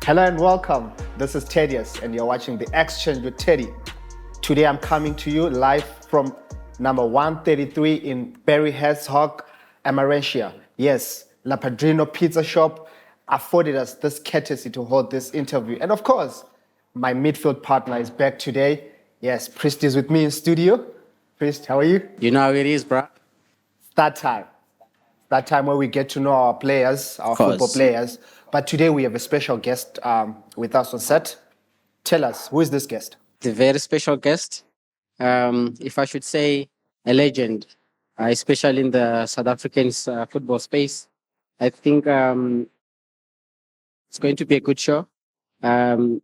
Hello and welcome. This is Thaddeus, and you're watching The Exchange with Teddy. Today I'm coming to you live from number 133 in Berry Herzog, Amarentia. Yes, La Padrino Pizza Shop afforded us this courtesy to hold this interview. And of course, my midfield partner is back today. Yes, Priest is with me in studio. Priest, how are you? You know how it is, bro. That time. That time where we get to know our players, our course. football players. But today we have a special guest with us on set. Tell us, who is this guest? The very special guest. If I should say a legend, especially in the South African football space. I think it's going to be a good show. Innocent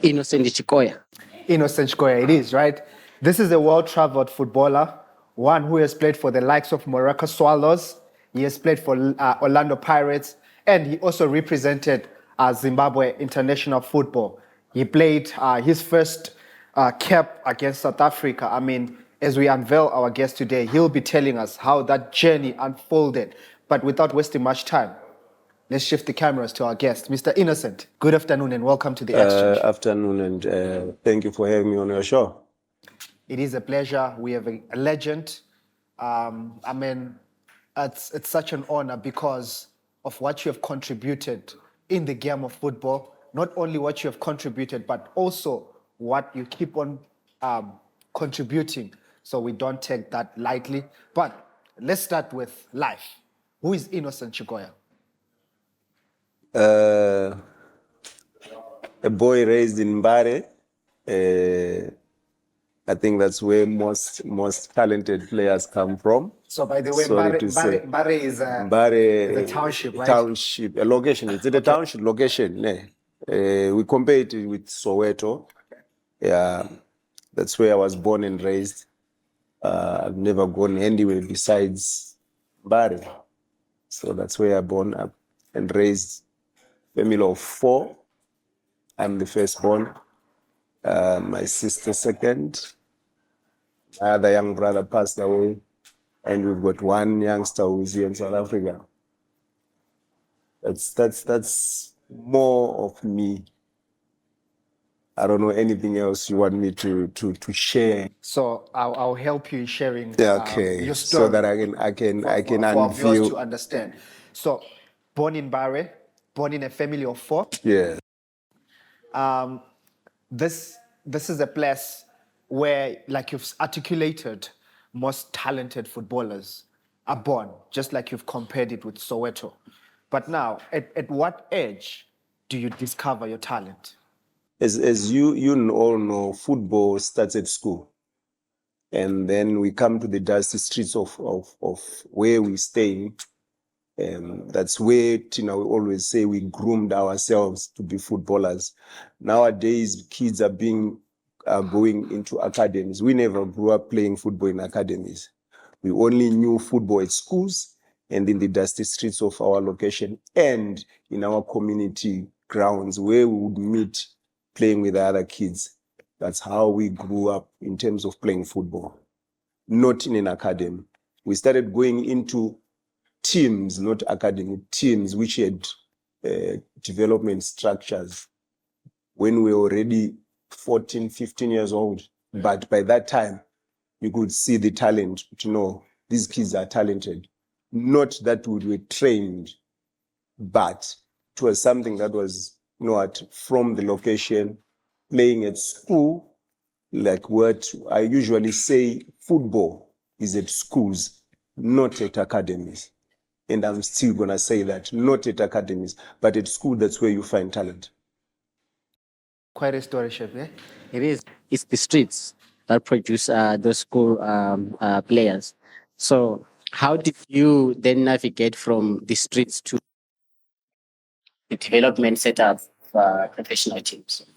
Chikoya. Innocent Chikoya, it is, right? This is a well-traveled footballer, one who has played for the likes of Morocco Swallows. He has played for Orlando Pirates, and he also represented Zimbabwe international football. He played his first cap against South Africa. I mean, as we unveil our guest today, he'll be telling us how that journey unfolded. But without wasting much time, let's shift the cameras to our guest, Mr. Innocent. Good afternoon and welcome to The Exchange. Afternoon, and thank you for having me on your show. It is a pleasure. We have a legend. It's such an honor because of what you have contributed in the game of football. Not only what you have contributed, but also what you keep on contributing. So we don't take that lightly. But let's start with life. Who is Innocent Chikoya? A boy raised in Mbare. I think that's where most talented players come from. So by the way, Sorry to say. Mbare is Mbare, a township, right? Township, a location. It's a township location. We compare it with Soweto. Yeah, that's where I was born and raised. I've never gone anywhere besides Mbare. So that's where I born up and raised. Family of 4. I'm the firstborn. My sister second. My other young brother passed away, and we've got one youngster who's here in South Africa. That's more of me. I don't know anything else you want me to share. So I'll help you in sharing Okay, your story. so that I can for viewers unveil. to understand. So, born in Mbare, born in a family of 4. Yeah. This is a place where, like you've articulated, most talented footballers are born, just like you've compared it with Soweto. But now, at what age do you discover your talent? As you all know, football starts at school. And then we come to the dusty streets of where we stay. That's where, we always say we groomed ourselves to be footballers. Nowadays, kids are going into academies. We never grew up playing football in academies. We only knew football at schools and in the dusty streets of our location and in our community grounds where we would meet playing with other kids. That's how we grew up in terms of playing football, not in an academy. We started going into teams, not academic teams, which had development structures when we were already 14, 15 years old. But by that time, you could see the talent, these kids are talented. Not that we were trained, but it was something that was, from the location, playing at school, like what I usually say, football is at schools, not at academies. And I'm still going to say that, not at academies, but at school, that's where you find talent. Quite a story, Chef, eh? It is. It's the streets that produce those school players. So, how did you then navigate from the streets to the development setup of professional teams?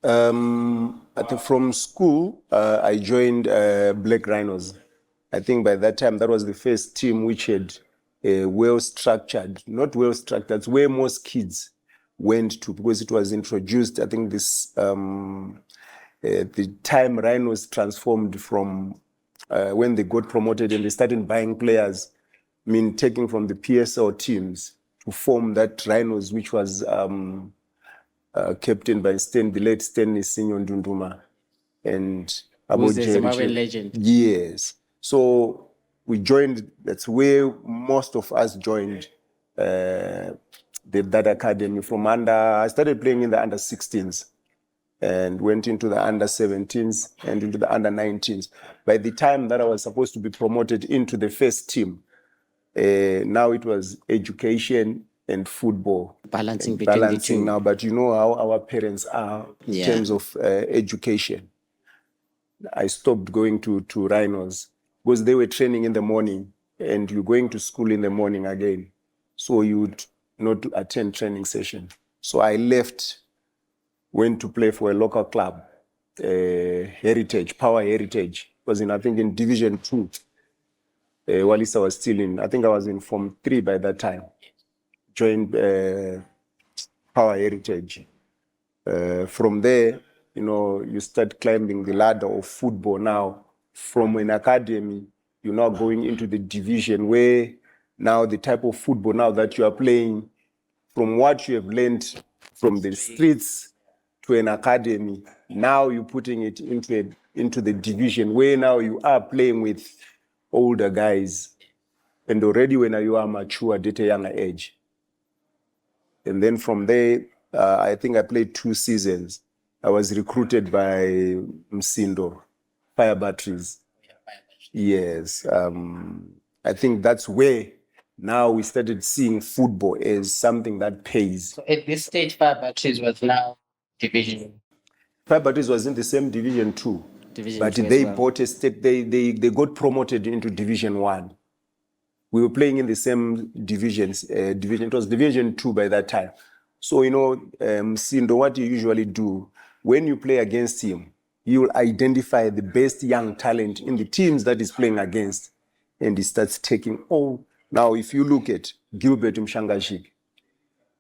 From school, I joined Black Rhinos. I think by that time, that was the first team which had not well-structured, that's where most kids went to because it was introduced, I think the time Rhinos transformed from when they got promoted and they started buying players, taking from the PSL teams form that Rhinos, which was captained by the late Stanley Sinyo Ndunduma and Who's a Jerry Zimbabwean Che- legend. Yes. So we joined, that's where most of us joined that academy from I started playing in the under 16s and went into the under 17s and into the under 19s. By the time that I was supposed to be promoted into the first team, now it was education and football. Balancing And between the balancing two. now, but you know how our parents are in Yeah. terms of education. I stopped going to Rhinos because they were training in the morning and you're going to school in the morning again. So you would not attend training session. So I left, went to play for a local club, Heritage, Power Heritage. It was I think in Division 2. Walisa was still I think I was in Form 3 by that time. Joined Power Heritage. From there, you start climbing the ladder of football now. From an academy, you're now going into the division where now the type of football now that you are playing, from what you have learned from the streets to an academy, now you're putting it into the division where now you are playing with older guys. And already when you are mature at a younger age. And then from there, I think I played 2 seasons. I was recruited by Msindo, Fire Batteries. Yes. I think that's where now we started seeing football as something that pays. So at this stage, Fire Batteries was now division. Fire Batteries was in the same Division 2. Division But 2 as they well. bought a state, they got promoted into Division 1. We were playing in the same divisions. It was Division 2 by that time. So, Sindo, what you usually do, when you play against him, you'll identify the best young talent in the teams that he's playing against. And he starts taking all. Now, if you look at Gilbert Mshangashik,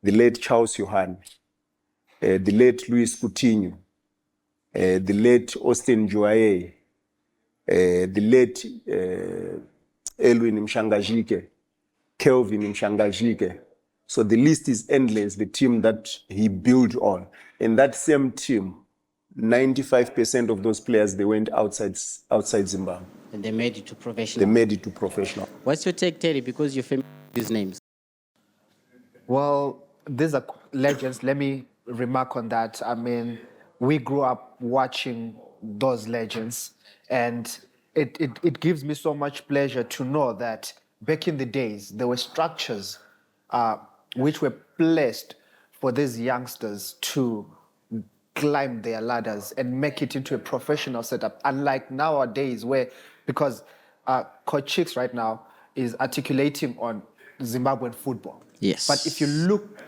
the late Charles Johan, the late Luis Coutinho, the late Austin Joaye, the late Irvin Mshangashike, Kelvin Mshangashike. So the list is endless, the team that he built on. In that same team, 95% of those players, they went outside Zimbabwe. And they made it to professional. They made it to professional. What's your take, Terry? Because you're familiar with these names. Well, these are legends. Let me remark on that. I mean, we grew up watching those legends, and it gives me so much pleasure to know that back in the days, there were structures which were placed for these youngsters to climb their ladders and make it into a professional setup. Unlike nowadays, where because Coach Chicks right now is articulating on Zimbabwean football. Yes. But if you look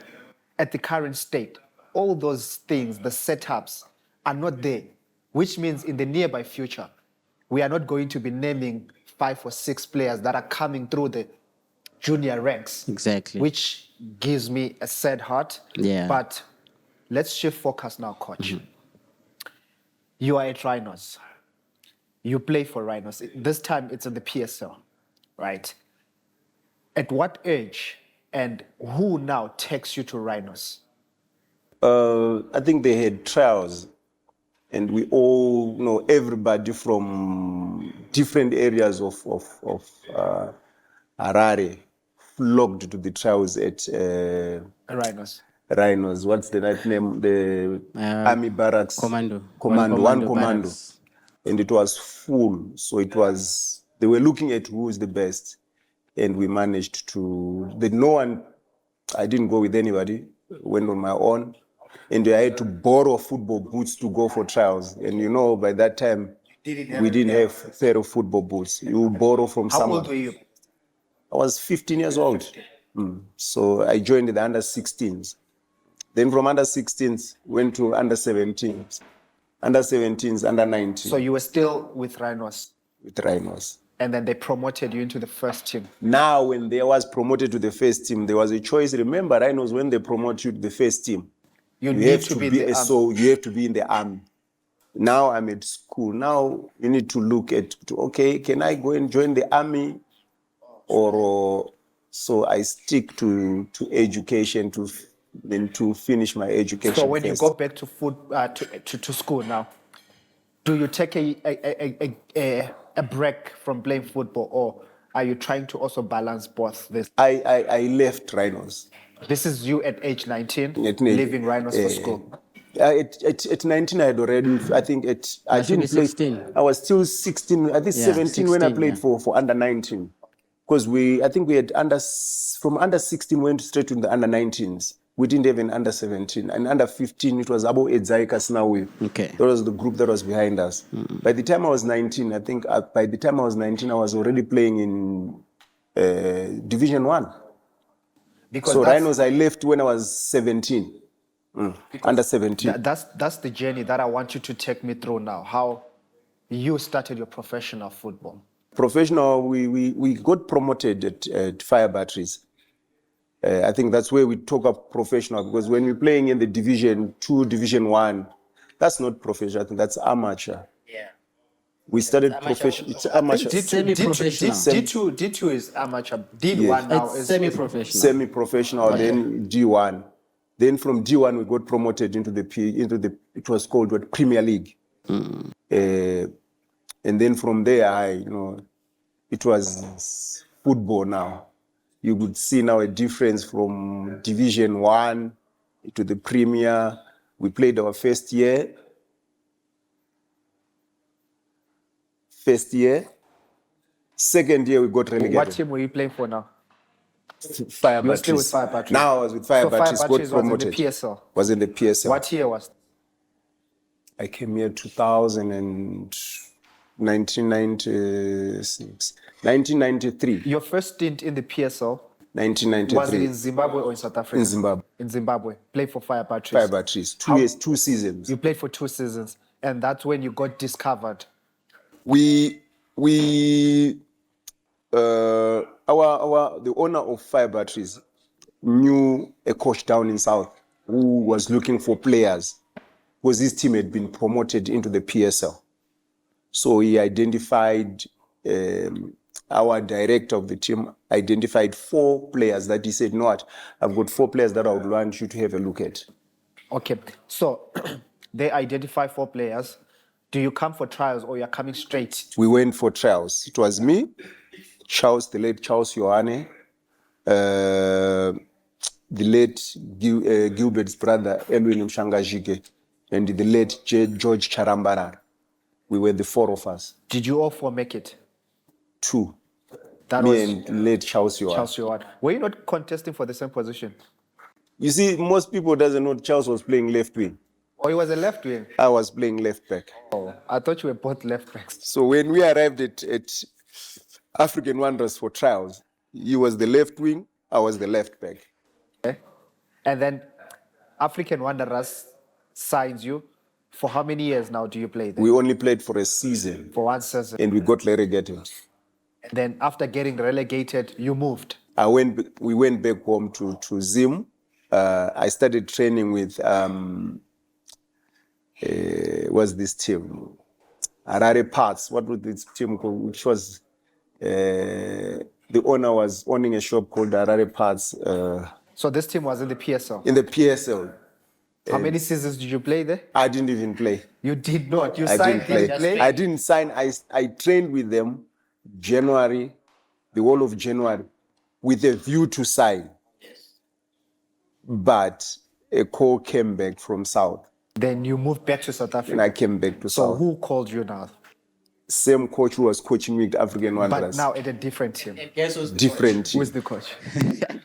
at the current state, all those things, the setups, are not there, which means in the nearby future, we are not going to be naming 5 or 6 players that are coming through the junior ranks. Exactly. Which gives me a sad heart. Yeah. But let's shift focus now, Coach. You are at Rhinos. You play for Rhinos. This time it's in the PSL, right? At what age and who now takes you to Rhinos? I think they had trials, and we all know everybody from different areas of Harare flocked to the trials at Rhinos. Rhinos. What's the right name? The Army Barracks. Commando. One commando. Barracks. And it was full. So they were looking at who is the best. And we managed I didn't go with anybody, went on my own. And I had to borrow football boots to go for trials. And by that time, we didn't have a pair of football boots. You borrow from How someone. old were you? I was 15 years old. So I joined the under 16s. Then from under 16s, went to under 17s. Under 17s, under 19s. So you were still with Rhinos, with Rhinos. and then they promoted you into the first team. Now, when they was promoted to the first team, there was a choice. Remember, Rhinos, when they promote you to the first team, You need have to be be in the army. so you have to be in the army. Now I'm at school. Now you need to look at, okay, can I go and join the army? Or So I stick to education to finish my education. So when first. you go back to to school now, do you take a break from playing football, or are you trying to also balance both this? I left Rhinos. This is you at age 19, At leaving Rhinos for school. At 19, I had already, I think I should be didn't play. 16. I was still 16, I think Yeah, 17 when I 16, played yeah. for under 19. Because I think we had from under 16 went straight to the under 19s. We didn't have an under 17. And under 15, it was Abo Edzaikas now. Okay. That was the group that was behind us. By the time I was 19, I think by the time I was 19, I was already playing in Division 1. Because So that's, Rhinos, I left when I was 17. Under 17. that's the journey that I want you to take me through now, how you started your professional football. Professional, we got promoted at Fire Batteries. I think that's where we talk up professional, because when we're playing in the Division 2, Division 1, that's not professional. I think that's amateur. Yeah. We started professional. It's amateur. Semi-professional. D2 is amateur. D1 now It's is semi-professional. Semi-professional, then D1. Then from D1 we got promoted into the it was called what, Premier League. And then from there, it was football now. You could see now a difference from Division 1 to the Premier. We played our first year. Second year, we got relegated. What team were you playing for now? Fire You were still Batteries. with Fire Batteries. Now I was with Fire So Fire Batteries, got Batteries was in the promoted. PSL. Was in the PSL. What year was? I came here 2000 and 1996. 1993. Your first stint in the PSL, 1993. was it in Zimbabwe or in South Africa? In Zimbabwe. In Zimbabwe. Played for Fire Batteries. Fire Batteries. 2 years, 2 seasons. You played for 2 seasons, and that's when you got discovered. The owner of Fire Batteries knew a coach down in South who was looking for players because his team had been promoted into the PSL. So he identified, our director of the team identified 4 players that he said, "You know what, I've got 4 players that I would want you to have a look at." Okay, so they identify 4 players. Do you come for trials or you're coming straight? We went for trials. It was me, the late Charles Yohane, the late Gilbert's brother, Irvin Mshangajike, and the late George Charambarar. We were the 4 of us. Did you all 4 make it? 2. That Me was and late Charles Yohane. Charles Stewart. Were you not contesting for the same position? You see, most people doesn't know Charles was playing left wing. Or he was a left wing? I was playing left back. Oh, I thought you were both left backs. So when we arrived at African Wanderers for trials, he was the left wing, I was the left back. Okay. And then African Wanderers signs you. For how many years now do you play there? We only played for a season For 1 season. and we got relegated. And then after getting relegated, you moved. We went back home to Zim. I started training with, what's this team? Harare Parts. What was this team called? Which was, the owner was owning a shop called Harare Parts So this team was in the PSL. in the PSL. How many seasons did you play there? I didn't even play. You did not. You I signed didn't play. didn't play? I didn't sign. I trained with them January, the whole of January, with a view to sign. But a call came back from South, Then you moved back to South and Africa. I came back to So South. who called you now? Same coach who was coaching me at African But Wanderers. now at a different team. Different team. Who's the coach? I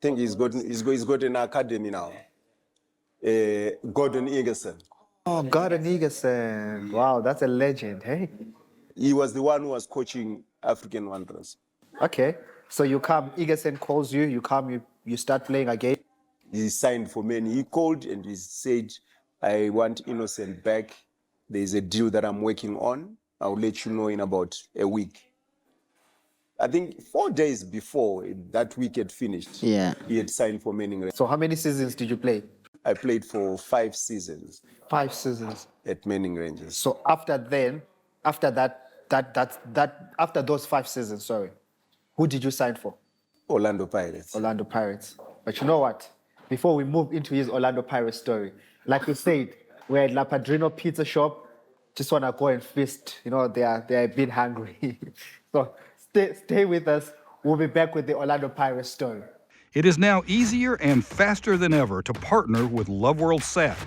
think he's got an academy now. Gordon Egerson. Oh, Gordon Egerson. Wow, that's a legend. Hey. He was the one who was coaching African Wanderers. Okay. So you come, Egerson calls you, you come, you start playing again. He signed for me and he called and he said, "I want Innocent back. There's a deal that I'm working on. I'll let you know in about a week." I think 4 days before that week had finished, Yeah. he had signed for Manning Rangers. So how many seasons did you play? I played for 5 seasons 5 seasons. at Manning Rangers. So after those 5 seasons, sorry, who did you sign for? Orlando Pirates. Orlando Pirates. But you know what? Before we move into his Orlando Pirates story, like you said, we're at La Padrino Pizza Shop. Just want to go and feast. You know, they are a bit hungry. So stay with us. We'll be back with the Orlando Pirates story. It is now easier and faster than ever to partner with Love World Sat.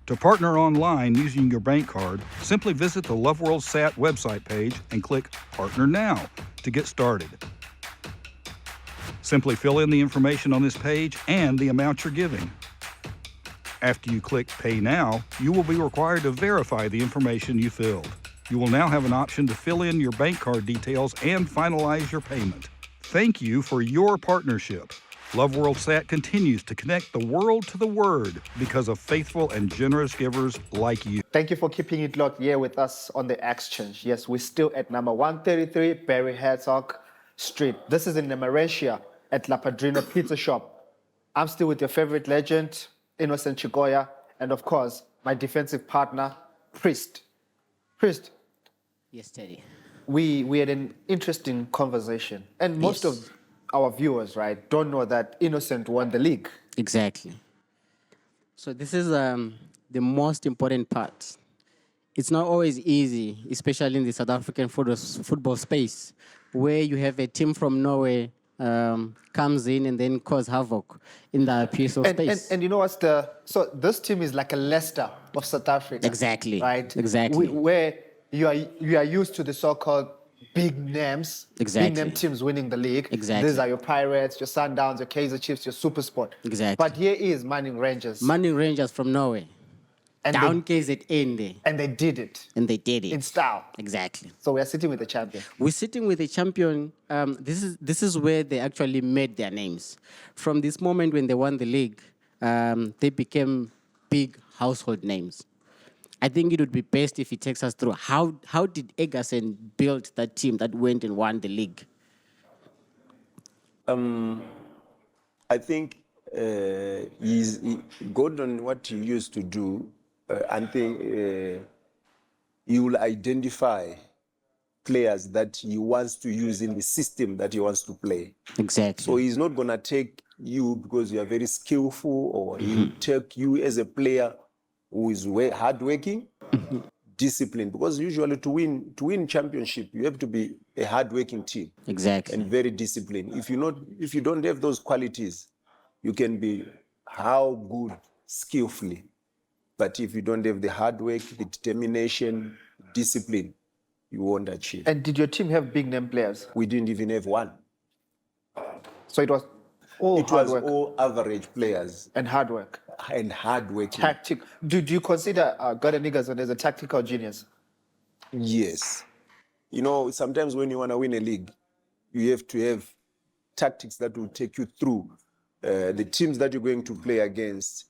To partner online using your bank card, simply visit the Love World Sat website page and click Partner Now to get started. Simply fill in the information on this page and the amount you're giving. After you click Pay Now, you will be required to verify the information you filled. You will now have an option to fill in your bank card details and finalize your payment. Thank you for your partnership. Love World Sat continues to connect the world to the word because of faithful and generous givers like you. Thank you for keeping it locked here with us on the Exchange. Yes, we're still at number 133 Barry Herzog Street. This is in Malaysia at La Padrino Pizza Shop. I'm still with your favorite legend, Innocent Chikoya, and of course, my defensive partner, Priest. Priest, Yes, Teddy. we had an interesting conversation, and most Yes. of our viewers, right, don't know that Innocent won the league. Exactly. So this is the most important part. It's not always easy, especially in the South African football space, where you have a team from Norway comes in and then cause havoc in the PSL space. And you know what's so this team is like a Leicester of South Africa. Exactly. Right? Exactly. Where you are used to the so-called big names. Exactly. Big name teams winning the league. Exactly. These are your Pirates, your Sundowns, your Kaizer Chiefs, your SuperSport. Exactly. But here is Manning Rangers. Manning Rangers from Norway. and Down KZN there. and they did it And they did it. in style. Exactly. So we are sitting with the champion. We're sitting with a champion. This is where they actually made their names. From this moment when they won the league, they became big household names. I think it would be best if he takes us through how did Egerson build that team that went and won the league? I think he's good on what he used to do. I think he will identify players that he wants to use in the system that he wants to play. Exactly. So he's not going to take you because you are very skillful, or he'll take you as a player who is hardworking, disciplined. Because usually to win championship, you have to be a hardworking team. Exactly. And very disciplined. If you don't have those qualities, you can be how good skillfully, but if you don't have the hard work, the determination, discipline, you won't achieve. And did your team have big name players? We didn't even have one. So it was all It hard was work all average players and hard work. and hard working. Tactic. Do you consider Gordon Egerson as a tactical genius? Yes. You know, sometimes when you want to win a league, you have to have tactics that will take you through the teams that you're going to play against,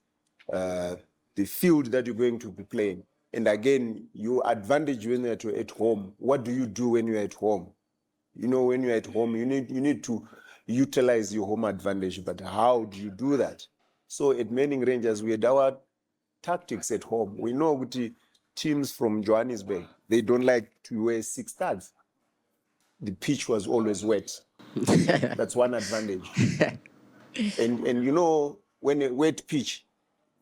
the field that you're going to be playing. And again, your advantage when you're at home. What do you do when you're at home? You know, when you're at home, you need to utilize your home advantage. But how do you do that? So at Manning Rangers, we had our tactics at home. We know with the teams from Johannesburg, they don't like to wear 6 studs. The pitch was always wet. That's one advantage. And you know, when a wet pitch,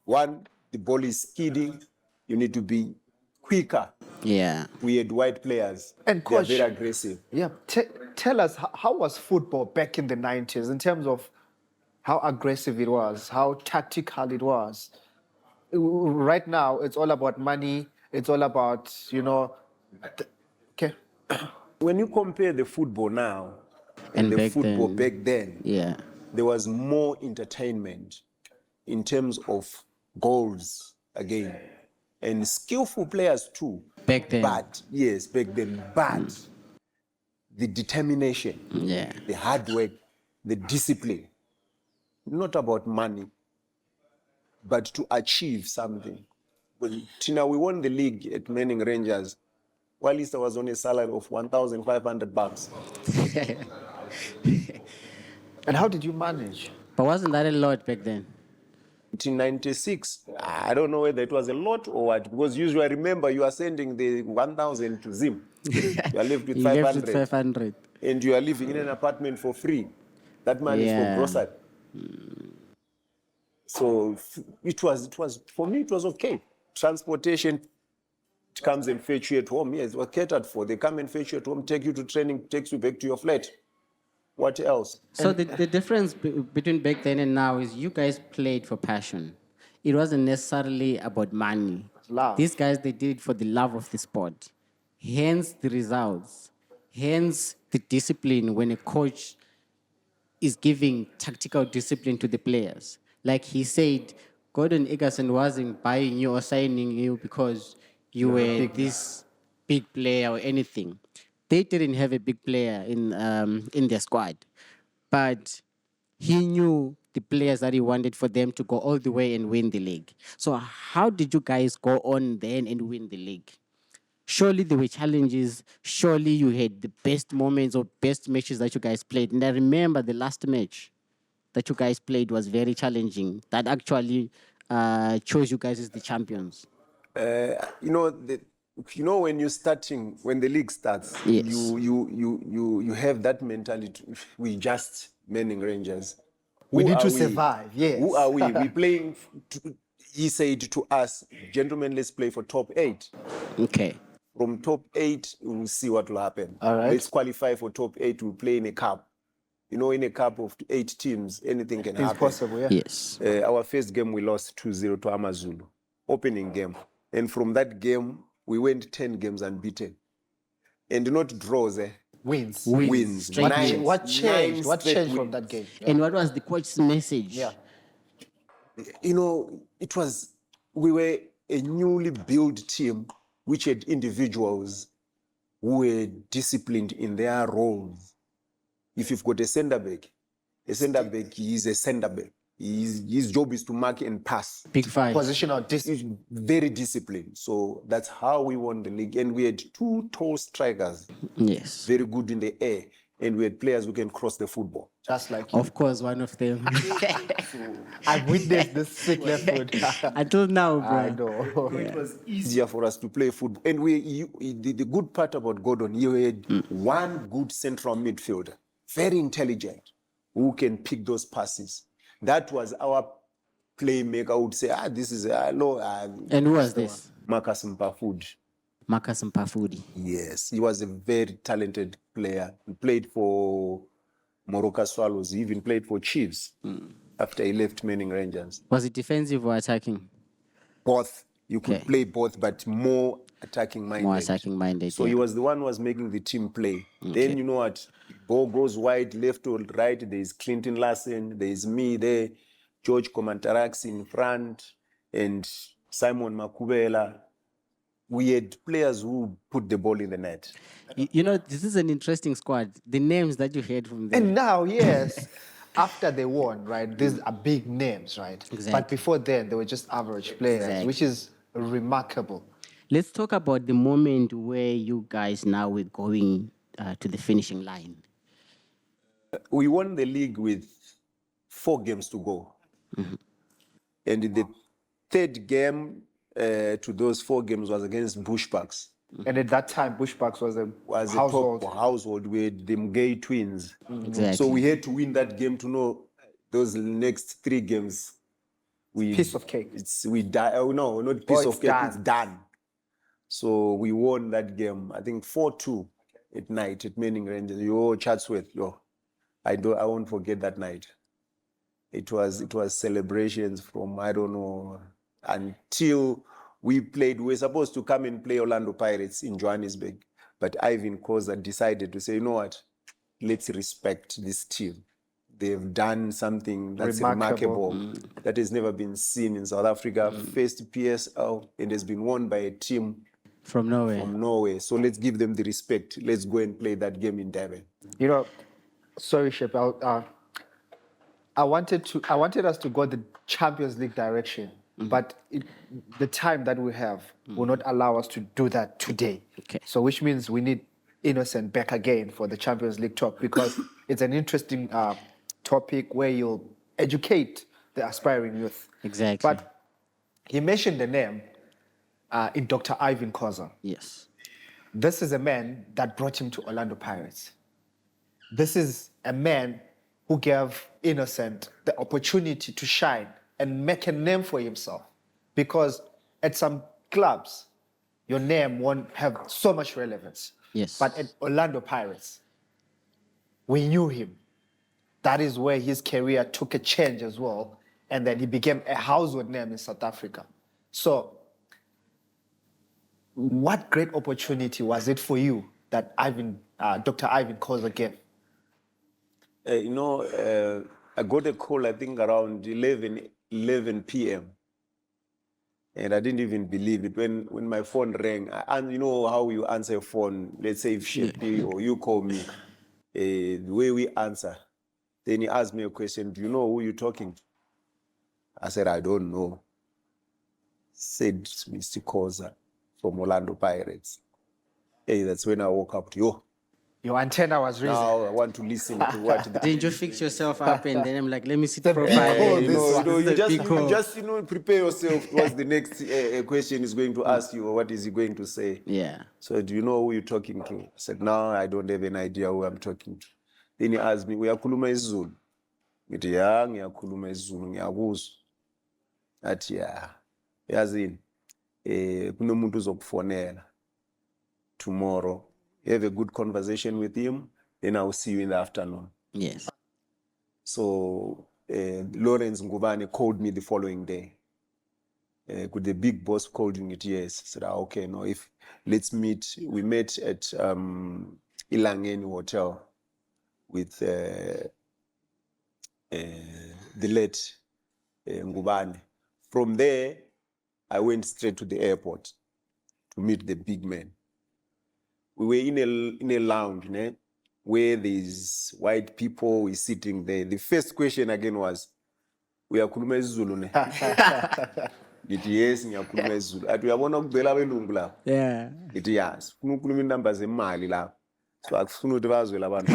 one, the ball is skidding, you need to be quicker. Yeah. We had white players. And they are coach- very aggressive. Yeah. Tell us, how was football back in the 90s in terms of how aggressive it was, how tactical it was? Right now, it's all about money. It's all about, okay. When you compare the football now And and the back football then. back then, Yeah. there was more entertainment in terms of goals again, and skillful players too. Back then. But yes, back then. But the determination, Yeah. the hard work, the discipline, not about money, but to achieve something. When Tina, we won the league at Manning Rangers, while Easter was on a salary of $1,500. And how did you manage? But wasn't that a lot back then? 1996, I don't know whether it was a lot or what, because usually I remember you are sending the 1,000 to Zim. You are left with You 500. left with 500. And you are living in an apartment for free. That money is for Yeah. grocery. So it was for me, it was okay. Transportation, it comes and fetch you at home. Yes, it was catered for. They come and fetch you at home, take you to training, takes you back to your flat. What else? So the difference between back then and now is you guys played for passion. It wasn't necessarily about money. Love. These guys, they did it for the love of the sport. Hence the results. Hence the discipline when a coach is giving tactical discipline to the players. Like he said, Gordon Egerson wasn't buying you or signing you because you were this big player or anything. They didn't have a big player in their squad, but he knew the players that he wanted for them to go all the way and win the league. So how did you guys go on then and win the league? Surely there were challenges. Surely you had the best moments or best matches that you guys played. And I remember the last match that you guys played was very challenging. That actually chose you guys as the champions. You know, when you're starting, when the league starts, Yes. you have that mentality. We just Manning Rangers. We Who need are to survive, yes. Who are we? We playing. He said to us, gentlemen, let's play for top 8. Okay. From top 8, we'll see what will happen. All right. Let's qualify for top 8. We'll play in a cup. You know, in a cup of 8 teams, anything can It's happen. possible, yeah. Yes. Our first game, we lost 2-0 to Amazulu, opening game. And from that game, we went 10 games unbeaten. And not draws, Wins. wins. Straight wins. What changed? What straight changed from wins. that game? And what was the coach's message? Yeah. You know, we were a newly built team which had individuals who were disciplined in their roles. If you've got a centre back, he is a centre back. His job is to mark and pass. Big five. Positional discipline. Very disciplined. So that's how we won the league. And we had 2 tall strikers, Yes. very good in the air. And we had players who can cross the football. Just like you. Of course, one of them. I've witnessed this sick left foot. Until now, bro. I know. It was easier for us to play football. And the good part about Gordon, you had one good central midfielder, very intelligent, who can pick those passes. That was our playmaker. I would say, this is And who was this? Marcus Mpafudi. Marcus Mpafudi. Yes, he was a very talented player. He played for Moroka Swallows. He even played for Chiefs after he left Manning Rangers. Was it defensive or attacking? Both. You could Okay. play both, but more attacking minded. More attacking minded. So he was the one who was making the team play. Then you know what? Ball goes wide, left or right. There's Clinton Larson. There's me there. George Komantarax in front. And Simon Makubela. We had players who put the ball in the net. You know, this is an interesting squad. The names that you heard from them. And now, yes, after they won, right, these are big names, right? Exactly. But before then, they were just average players, Exactly. which is remarkable. Let's talk about the moment where you guys now were going to the finishing line. We won the league with 4 games to go. And the third game to those 4 games was against Bushbucks. And at that time, Bushbucks was a household. Top household with the Mgay twins. Exactly. So we had to win that game to know those next 3 games. Piece of cake. We die. Oh no, not piece it's of cake. done. It's done. So we won that game. I think 4-2 at night at Manning Rangers. Chatsworth. I won't forget that night. It was celebrations from I don't know until we played. We were supposed to come and play Orlando Pirates in Johannesburg, but Irvin Khoza decided to say, you know what? Let's respect this team. They've done something that's remarkable that has never been seen in South Africa. First PSL, and has been won by a team From Norway. So let's give them the respect. Let's go and play that game in Durban. You know, sorry, Shep, I wanted us to go the Champions League direction, but the time that we have will not allow us to do that today. Okay. So which means we need Innocent back again for the Champions League talk, because it's an interesting topic where you'll educate the aspiring youth. Exactly. But he mentioned the name in Dr. Irvin Khoza. Yes. This is a man that brought him to Orlando Pirates. This is a man who gave Innocent the opportunity to shine and make a name for himself. Because at some clubs, your name won't have so much relevance. Yes. But at Orlando Pirates, we knew him. That is where his career took a change as well. And then he became a household name in South Africa. So, what great opportunity was it for you that Dr. Irvin Khoza gave? I got a call, I think, around 11 p.m. And I didn't even believe it. When my phone rang, and you know how you answer a phone, let's say if Shepi or you call me, the way we answer, then he asked me a question, do you know who you're talking to? I said, I don't know. Said Mr. Khoza from Orlando Pirates. Hey, that's when I woke up to, Your antenna was raised. now I want to listen to what the Didn't you fix yourself up and then I'm like, let me see The the big profile. call, you this know, one. you This is a just, big call. prepare yourself towards the next question is going to ask you, or what is he going to say? Yeah. So do you know who you're talking to? I said, no, I don't have an idea who I'm talking to. Then he asked me, uyakhuluma isiZulu? Ngithi, ya, ngiyakhuluma isiZulu, ngiyakuzwa. Athi, ya, yazini, kunomuntu uzokufonela tomorrow. Have a good conversation with him, then I'll see you in the afternoon. Yes. So Lawrence Ngubane called me the following day. Could the big boss called you? Yes. I said, okay, no, let's meet. We met at Ilangeni Hotel with the late Ngubane. From there, I went straight to the airport to meet the big man. We were in a lounge, né, where there's white people, we sitting there. The first question again was, uyakhuluma isiZulu ne? Ngithi yes, ngiyakhuluma isiZulu. Athi uyabona ukugcwele abelungu la? Yeah. Ngithi ya, sifuna ukukhuluma indaba zemali la. So akufuna ukuthi bazwe labantu.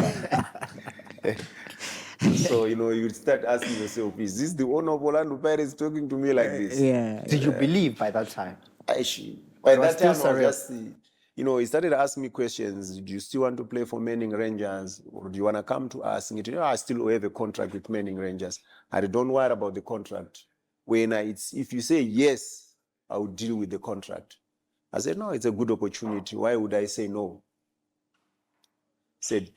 So, you start asking yourself, is this the owner of Orlando Pirates talking to me like this? Yeah. Did you believe by that time? By It was that time, I still was surreal. just, he started asking me questions. Do you still want to play for Manning Rangers? Or do you want to come to us? I still have a contract with Manning Rangers. I don't worry about the contract. If you say yes, I will deal with the contract. I said, no, it's a good opportunity. Why would I say no? Said,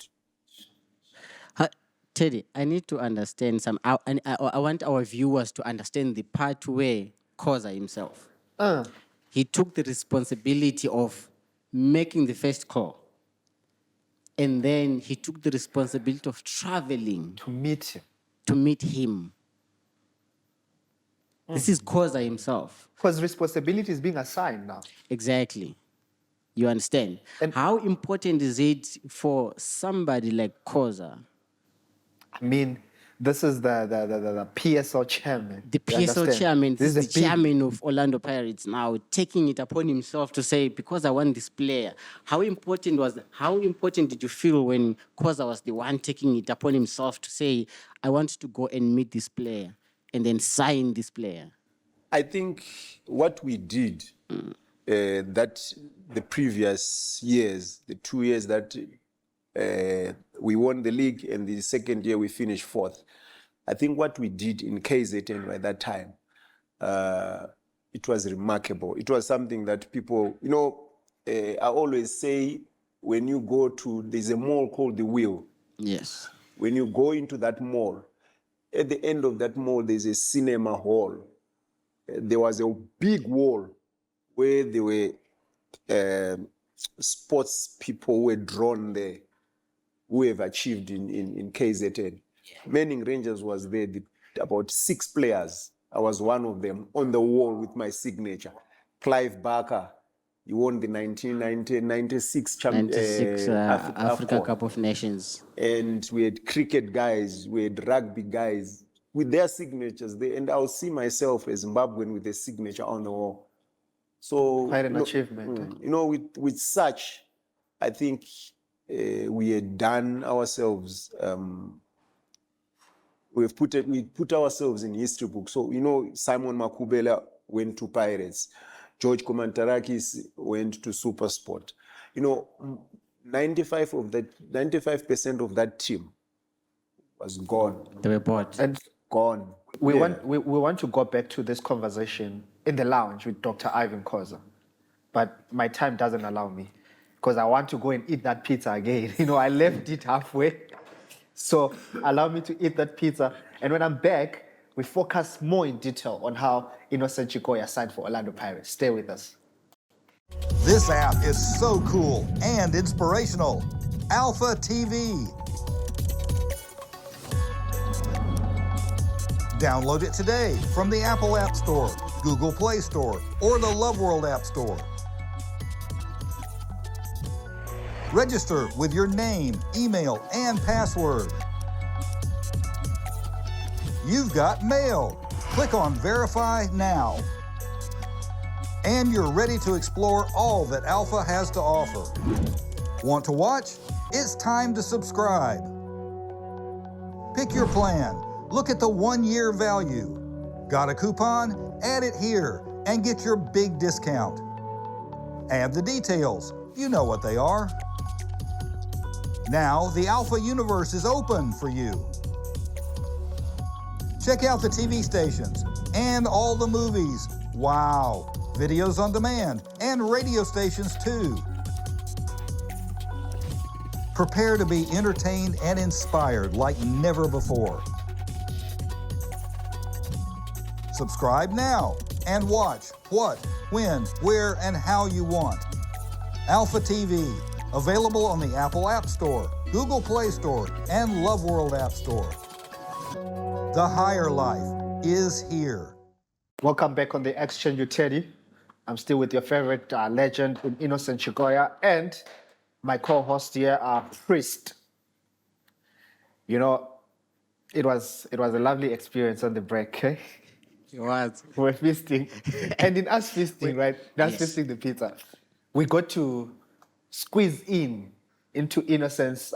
Teddy, I need to understand I want our viewers to understand the part where Khoza himself, he took the responsibility of making the first call. And then he took the responsibility of traveling To meet him. to meet him. This is Khoza himself. Because responsibility is being assigned now. Exactly. You understand? And- How important is it for somebody like Khoza, I mean, this is the PSL chairman. the You PSL understand? chairman, this is a the big- chairman of Orlando Pirates now, taking it upon himself to say, because I want this player. How important did you feel when Khoza was the one taking it upon himself to say, I want to go and meet this player and then sign this player? I think what we did, that the previous years, the 2 years that we won the league and the second year we finished fourth, I think what we did in KZN by that time, it was remarkable. It was something that people, I always say when you go to, there's a mall called The Wheel. Yes. When you go into that mall, at the end of that mall, there's a cinema hall. There was a big wall where there were sports people who were drawn there, who have achieved in KZN. Manning Rangers was there, about 6 players. I was one of them on the wall with my signature. Clive Barker, he won the 1996 96 Africa AFCON. Cup of Nations. And we had cricket guys, we had rugby guys with their signatures there. And I'll see myself as Zimbabwean with a signature on the wall. So Quite an achievement. With such, I think we had done ourselves. We put ourselves in history books. So Simon Makubela went to Pirates. George Komantarakis went to SuperSport. 95% of that team was gone. They were bought. And Gone. we Yeah. want to go back to this conversation in the lounge with Dr. Irvin Khoza, but my time doesn't allow me because I want to go and eat that pizza again. You know, I left it halfway, so allow me to eat that pizza. And when I'm back, we focus more in detail on how Innocent Chikoya signed for Orlando Pirates. Stay with us. This app is so cool and inspirational. Alpha TV. Download it today from the Apple App Store, Google Play Store, or the Love World App Store. Register with your name, email, and password. You've got mail. Click on Verify now. And you're ready to explore all that Alpha has to offer. Want to watch? It's time to subscribe. Pick your plan. Look at the 1-year value. Got a coupon? Add it here and get your big discount. Add the details. You know what they are. Now the Alpha universe is open for you. Check out the TV stations and all the movies. Wow. Videos on demand and radio stations too. Prepare to be entertained and inspired like never before. Subscribe now and watch what, when, where, and how you want. Alpha TV, available on the Apple App Store, Google Play Store, and Love World App Store. The higher life is here. Welcome back on the Exchange with Teddy. I'm still with your favorite legend, Innocent Chikoya, and my co-host here, Priest. You know, it was a lovely experience on the break. Eh? It was. We're feasting, and in us feasting, right? That's feasting the pizza. We got to squeeze into Innocent's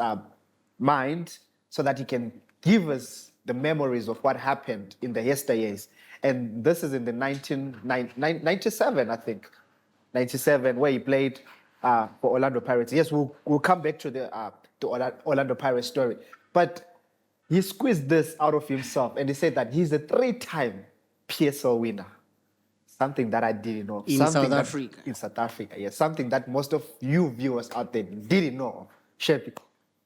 mind so that he can give us the memories of what happened in the yesteryears. And this is in the 1997, I think. 97, where he played for Orlando Pirates. Yes, we'll come back to the Orlando Pirates story. But he squeezed this out of himself, and he said that he's a 3-time PSL winner. Something that I didn't know. In South Africa. In South Africa, yes. Something that most of you viewers out there didn't know. Shepi,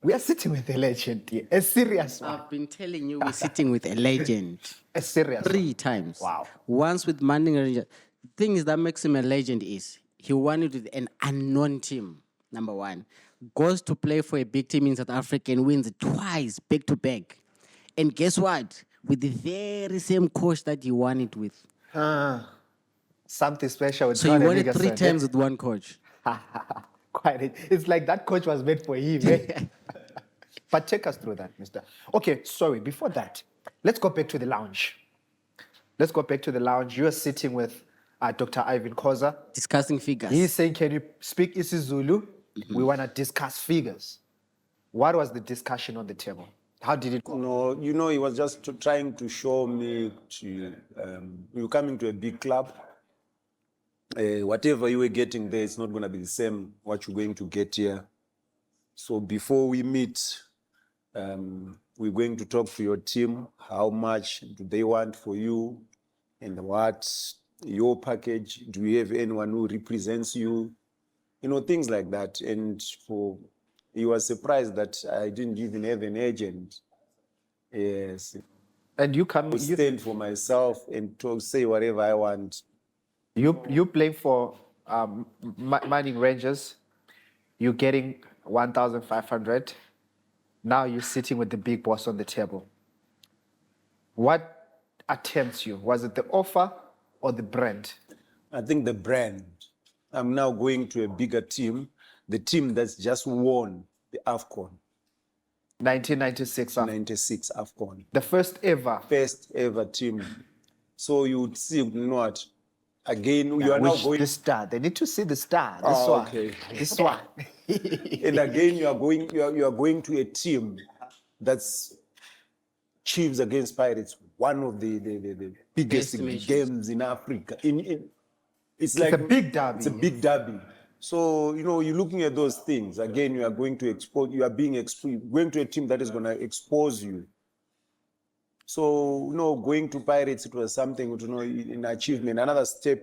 we are sitting with a legend here. A serious one. I've been telling you, we're sitting with a legend. A serious 3 times. Wow. Once with Manning Rangers. The thing is that makes him a legend is he won it with an unknown team, number one. Goes to play for a big team in South Africa and wins twice, back to back. And guess what? With the very same coach that he won it with. Something special with So he Johnny won it 3 Nicholson, times with one coach. Quite. It's like that coach was made for him. Eh? But take us through that, mister. Okay, sorry. Before that, let's go back to the lounge. You are sitting with Dr. Irvin Khoza. Discussing figures. He's saying, can you speak isiZulu? We want to discuss figures. What was the discussion on the table? How did it go? No, you know, he was just trying to show me you're coming to a big club. Whatever you were getting there, it's not going to be the same what you're going to get here. So before we meet, we're going to talk to your team. How much do they want for you? And what's your package? Do you have anyone who represents you? You know, things like that. And he was surprised that I didn't even have an agent. Yes. And you I stand for myself and say whatever I want. You play for Manning Rangers. You're getting 1,500. Now you're sitting with the big boss on the table. What attempts you? Was it the offer or the brand? I think the brand. I'm now going to a bigger team, the team that's just won the AFCON. 1996. 96 AFCON. The first ever team. So you would see, you know what? Again, you are now going. The star. They need to see the star. This Oh, one. okay. This one. And again, you are going to a team that's Chiefs against Pirates, one of the biggest games in Africa. It's like a big derby. It's a big derby. So, you know, you're looking at those things. Again, you are going to going to a team that is going to expose you So, going to Pirates, it was something, an achievement, another step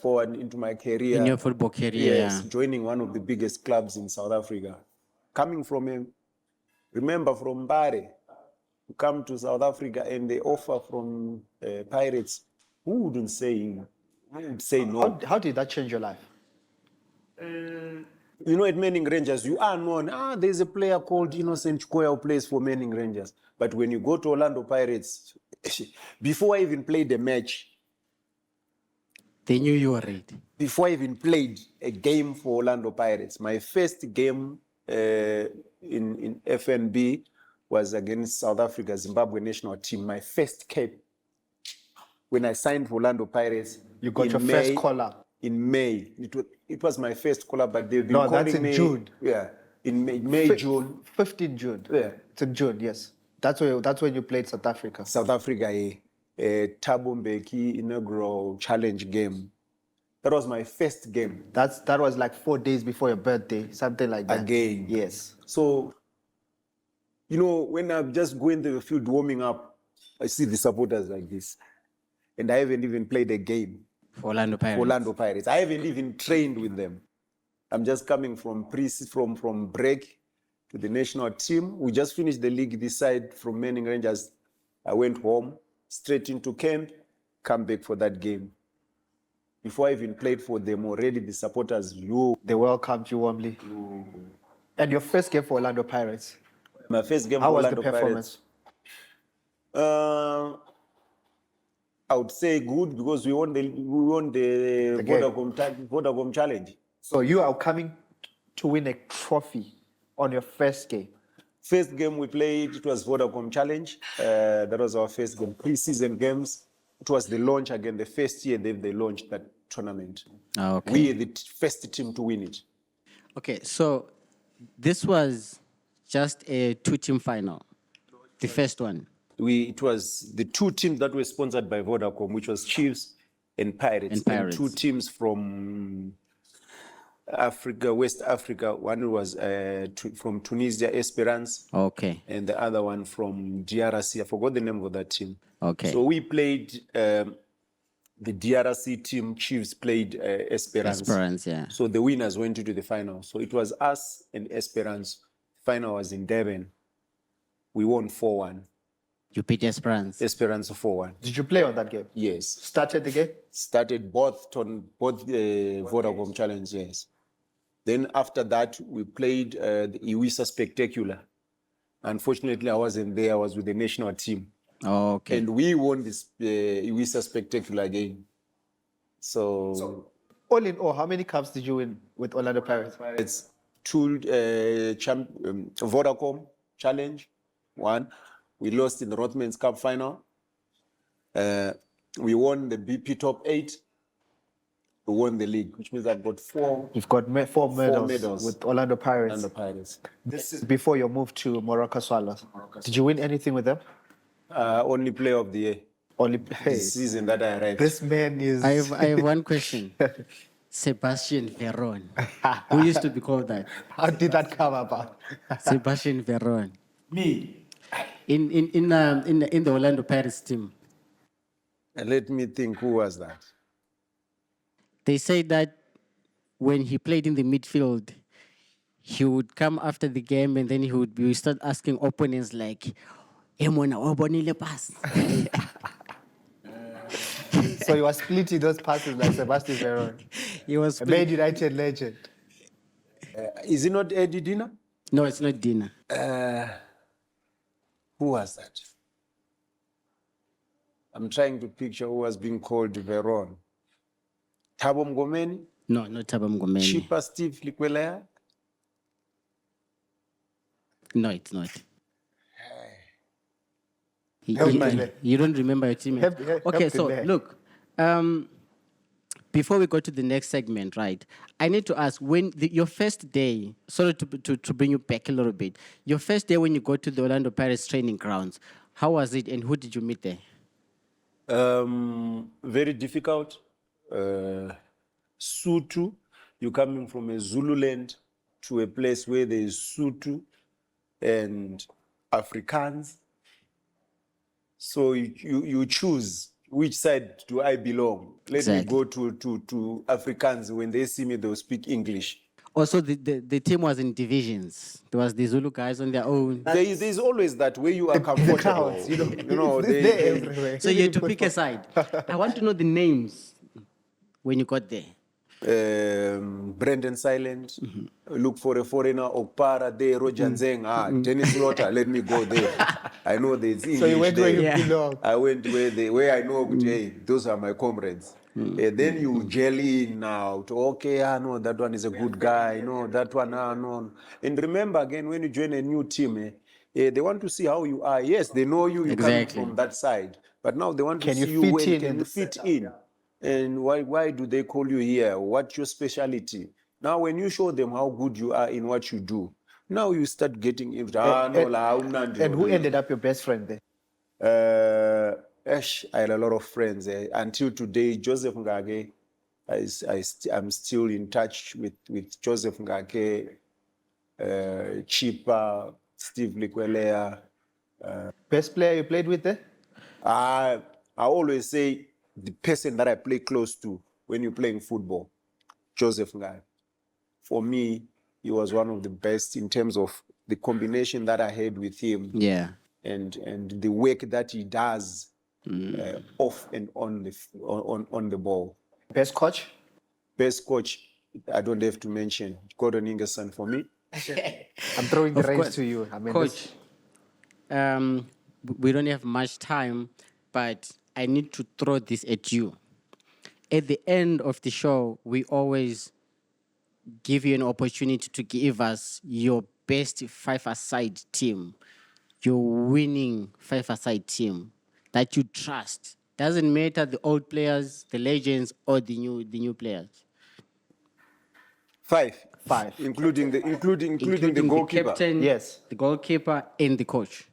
forward into my career. In your football career, Yes, yeah. joining one of the biggest clubs in South Africa. Coming from from Bari, to come to South Africa and the offer from Pirates, who would say no? How did that change your life? At Manning Rangers, you are known. There's a player called Innocent Chikoya who plays for Manning Rangers. But when you go to Orlando Pirates, before I even played a match, They knew you were ready. before I even played a game for Orlando Pirates, my first game in FNB was against South Africa, Zimbabwe national team. My first cap when I signed for Orlando Pirates. You got in your first collar. In May. It was my first collar, but they've been No, calling that's in me. June. Yeah, in May, June. 15 June. Yeah. It's in June, yes. That's when you played South Africa. South Africa, a Thabo Mbeki inaugural challenge game. That was my first game. That was like 4 days before your birthday, something like that. Again. Yes. So, when I'm just going to the field warming up, I see the supporters like this. And I haven't even played a game For Orlando Pirates. for Orlando Pirates. I haven't even trained with them. I'm just coming from break to the national team. We just finished the league this side from Manning Rangers. I went home, straight into camp, come back for that game. Before I even played for them, already the supporters, They welcomed you warmly. And your first game for Orlando Pirates, my first game how for was the Orlando performance? Pirates. I would say good because we won the game. Vodacom Challenge. So you are coming to win a trophy on your first game. First game we played, it was Vodacom Challenge. That was our first game, pre-season games. It was the launch again, the first year they launched that tournament. Okay. We are the first team to win it. Okay, so this was just a 2-team final. The first one. It was the two teams that were sponsored by Vodacom, which was Chiefs and Pirates. And Pirates. two teams from Africa, West Africa. One was from Tunisia, Esperance. Okay. And the other one from DRC. I forgot the name of that team. Okay. So we played the DRC team. Chiefs played Esperance. Esperance, yeah. So the winners went into the final. So it was us and Esperance. Final was in Durban. We won 4-1. You beat Esperance. Esperance 4-1. Did you play on that game? Yes. Started the game? Started both Vodacom Challenge, yes. Then after that, we played the Iwisa Spectacular. Unfortunately, I wasn't there. I was with the national team. Oh, okay. And we won this Iwisa Spectacular game. So All in all, how many cups did you win with Orlando Pirates? it's two Vodacom Challenge, one. We lost in the Rothmans Cup final. We won the BP Top 8. We won the league, which means I've got four You've got four medals medals with Orlando Pirates. and the Pirates. This is before your move to Morocco Swallows. Did you win anything with them? Only player of the year. Only hey, This season that I arrived. this man is. I have one question. Sebastian Veron. Who used to be called that? How did that come about? Sebastian Veron. Me. In the Orlando Pirates team. And let me think, who was that? They say that when he played in the midfield, he would come after the game and then he would start asking opponents like, "Hey, mona, obonile pass." So you were splitting those passes like Sebastian Veron, He was a Man United legend. Is it not Eddie Dina? No, it's not Dina. Who was that? I'm trying to picture who was being called Veron. Thabo Mngomeni? No, not Thabo Mngomeni. Chipa Steve Likwelea? No, it's not. Help me there. You don't remember your teammate? Okay, help so me there. look, before we go to the next segment, right? I need to ask, your first day, sorry to bring you back a little bit, your first day when you go to the Orlando Pirates training grounds, how was it and who did you meet there? Very difficult. Sutu, you're coming from a Zululand to a place where there is Sutu and Afrikaans. So you choose which side do I belong. Let me Exactly. go to Africans. When they see me, they'll speak English. Also, the team was in divisions. There was the Zulu guys on their own. There's always that way you are The comfortable. crowds, they, they're they- everywhere. So Even you in had to pick a football. side. I want to know the names when you got there. Brendan Silent, look for a foreigner, Okpara there, Roger Nzeng, Dennis Lotter, let me go there. I know there's English So you went where there. you Yeah. belong. I went where I know, hey, those are my comrades. Then you gel in now to, okay, no, that one is a good guy, no, that one, no. And remember again, when you join a new team, they want to see how you are. Yes, they know you coming Exactly. from that side, but now they want to Can you see you fit when in can in you the fit setup? in. And why do they call you here? What's your specialty? Now, when you show them how good you are in what you do, now you start getting into, And who ended up your best friend there? I had a lot of friends. Until today, Joseph Ngage, I'm still in touch with Joseph Ngage, Chipa, Steve Likwelea. Best player you played with there? I always say the person that I play close to when you're playing football, Joseph Ngage. For me, he was one of the best in terms of the combination that I had with him. Yeah. And the work that he does off and on the ball. Best coach? Best coach, I don't have to mention, Gordon Ingerson for me. I'm throwing the Of reins course. to you. I mean, Coach, we don't have much time, but I need to throw this at you. At the end of the show, we always give you an opportunity to give us your best five-a-side team, your winning five-a-side team that you trust. Doesn't matter the old players, the legends, or the new players. Five, Five. including the The goalkeeper. captain, Yes. the goalkeeper, and the coach.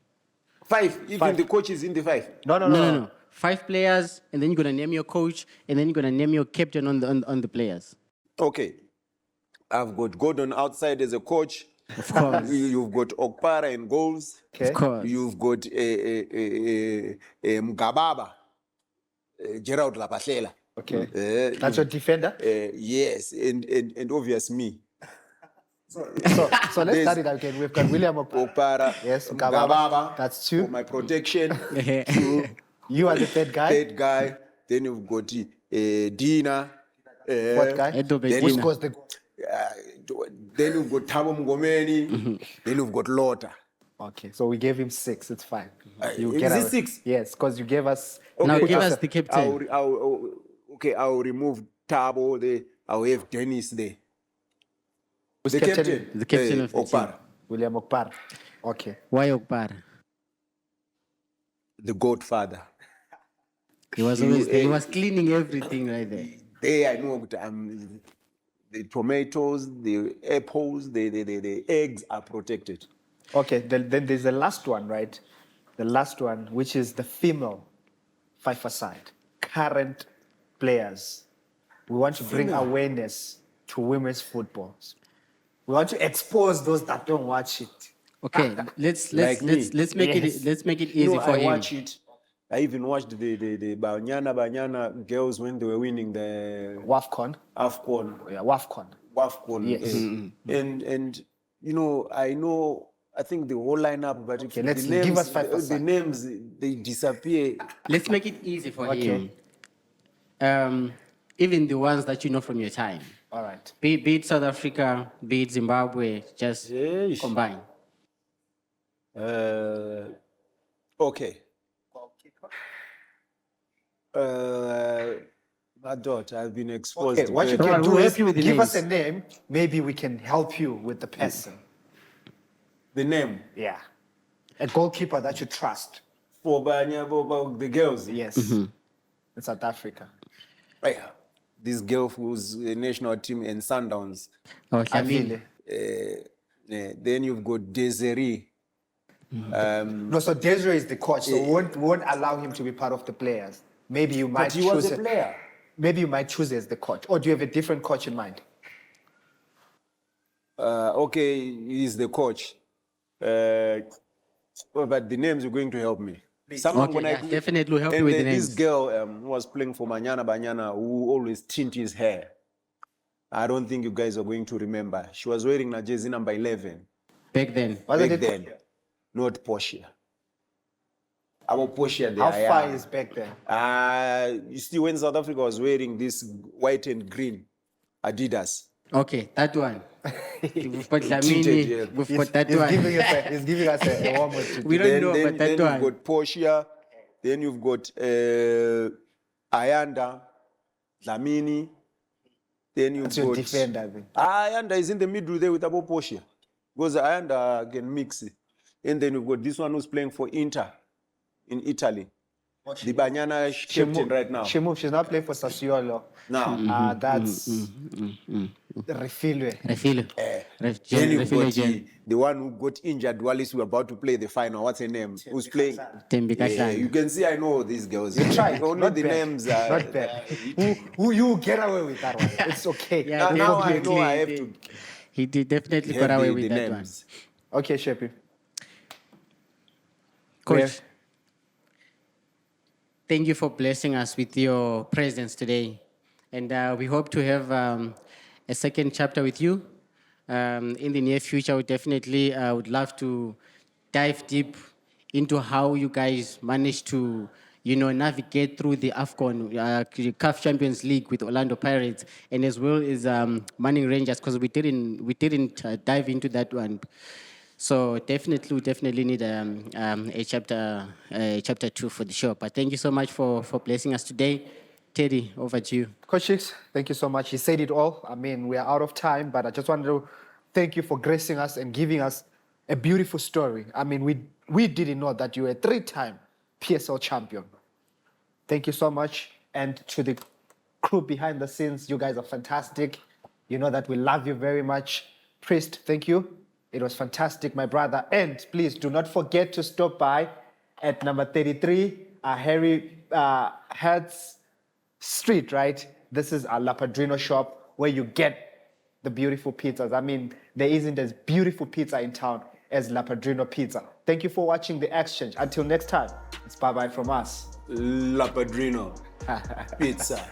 Five, even Five. the coach is in the five. No. No. 5 players, and then you're gonna name your coach, and then you're gonna name your captain on the players. Okay, I've got Gordon outside as a coach. Of course. You've got Okpara in goals. Okay. Of course. You've got Mgababa, Gerald Lapahlela. Okay. That's your defender? Yes, and obvious me. So let's start it again. We've got William Okpara. Okpara, Yes, Mgababa. That's two. For my protection. Two. You are the third guy. Third guy. Then you've got Dina. Fourth guy. Edo Then Who Bedina. scores the goal? Then you've got Thabo Mngomeni. Then you've got Lotta. Okay, so we gave him 6. It's fine. Is it 6? Yes, because you gave us. Now Okay, give us the captain. I'll remove Thabo there. I'll have Dennis there. Who's The captain? captain. The captain of the Okpara. team. William Okpara. Okay. Why Okpara? The Godfather. He was always there. He was cleaning everything right there. There I know the tomatoes, the apples, the eggs are protected. Okay, then there's the last one, right? The last one, which is the female five-a-side. Current players. We want to bring awareness to women's football. We want to expose those that don't watch it. Okay, let's Like me. make Yes. it easy for I him. watch it. I even watched the Banyana girls when they were winning the WAFCON. AFCON. Yeah, WAFCON. WAFCON. Yes. And I think the whole lineup, but if let's the give names, us five the aside. names they disappear. Let's make it easy for Okay. him. Even the ones that you know from your time. All right. Be it South Africa, be it Zimbabwe, just Yes. combine. Okay. My daughter, I've been exposed. Okay, what you All can right, do we'll is help you with the give us a names. name. Maybe we can help you with the person. The name Yeah. A goalkeeper that you trust. for the girls. Yes. In South Africa. Right. This girl who's a national team in Sundowns. Oh, Shabile. Avile. Then you've got Desiree. No, so Desiree is the coach, so we won't allow him to be part of the players. Maybe you might But he was choose a player. Maybe you might choose as the coach, or do you have a different coach in mind? Okay, he's the coach. But the names are going to help me. Someone Okay, when yeah, definitely will help you and with the then this names. girl who was playing for Banyana Banyana, who always tint his hair. I don't think you guys are going to remember. She was wearing a jersey number 11 Back then. Wasn't back it? then, not Portia. Our Portia, they How are far young. is back then? You see, when South Africa was wearing this white and green Adidas, Okay, that one. We've got tinted, yeah. Lamini, we've got that He's one. giving us a warm up to We do. don't know about that then you've one. got Portia, then you've got Ayanda, Dlamini, then you've That's your got defender. Then. Ayanda is in the middle there with Abo Portia because Ayanda can mix it. And then you've got this one who's playing for Inter in Italy. The Banyana captain right now. She moved. She's not playing for Sassuolo. Now, That's Refilwe. Refilo. then you've got Refilo the one who got injured while we were about to play the final. What's her name? Who's playing? Tembi Yeah, Kasana. you can see I know these girls. Try. Only Not the bad. names are. Not bad. Who you get away with that one? It's okay. Yeah, Now I know I have definitely. to He did definitely have got away the with that names. Okay, Shepi. one. Where- Coach, thank you for blessing us with your presence today. And we hope to have a second chapter with you in the near future. We definitely would love to dive deep into how you guys managed to, navigate through the AFCON CAF Champions League with Orlando Pirates, and as well as Manning Rangers, because we didn't dive into that one. So we definitely need a chapter 2 for the show. But thank you so much for blessing us today. Teddy, over to you. Coach Hicks, thank you so much. He said it all. I mean, we are out of time, but I just wanted to thank you for gracing us and giving us a beautiful story. I mean, we didn't know that you were a 3-time PSL champion. Thank you so much. And to the crew behind the scenes, you guys are fantastic. You know that we love you very much. Priest, thank you. It was fantastic, my brother. And please do not forget to stop by at number 33, Harry Hertz Street, right? This is our La Padrino shop where you get the beautiful pizzas. I mean, there isn't as beautiful pizza in town as La Padrino Pizza. Thank you for watching The Exchange. Until next time, it's bye-bye from us. La Padrino Pizza.